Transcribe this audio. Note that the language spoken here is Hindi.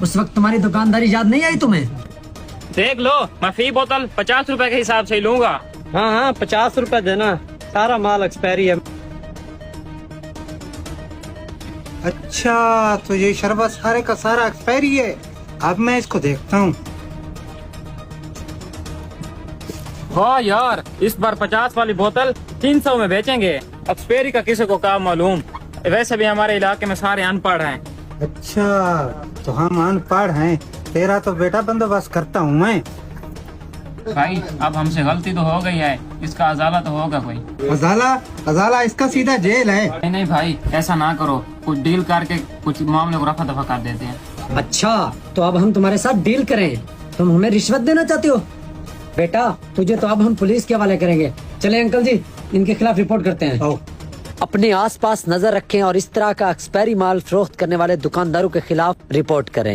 उस वक्त तुम्हारी दुकानदारी याद नहीं आई तुम्हें? देख लो, मैं फी बोतल 50 रुपए के हिसाब से ही लूंगा। हाँ हाँ 50 रुपए देना, सारा माल एक्सपायरी है। अच्छा तो ये शरबत सारे का सारा एक्सपायरी है। अब मैं इसको देखता हूँ। हाँ यार, इस बार 50 वाली बोतल 300 में बेचेंगे। एक्सपायरी का किसी को क्या मालूम। वैसे भी हमारे इलाके में सारे अनपढ़ हैं। अच्छा तो हम अनपढ़ हैं, तेरा तो बेटा बंदोबस्त करता हूँ मैं। भाई अब हमसे गलती तो हो गई है, इसका अजाला तो होगा कोई। अजाला अजाला इसका सीधा जेल है। नहीं नहीं भाई, ऐसा ना करो, कुछ डील करके कुछ मामले को रफा दफा कर देते हैं। अच्छा तो अब हम तुम्हारे साथ डील करें? तुम हमें रिश्वत देना चाहते हो? बेटा तुझे तो अब हम पुलिस के हवाले करेंगे। चले अंकल जी, इनके खिलाफ रिपोर्ट करते हैं। आओ। अपने आसपास नजर रखें और इस तरह का एक्सपायरी माल फरोख्त करने वाले दुकानदारों के खिलाफ रिपोर्ट करें।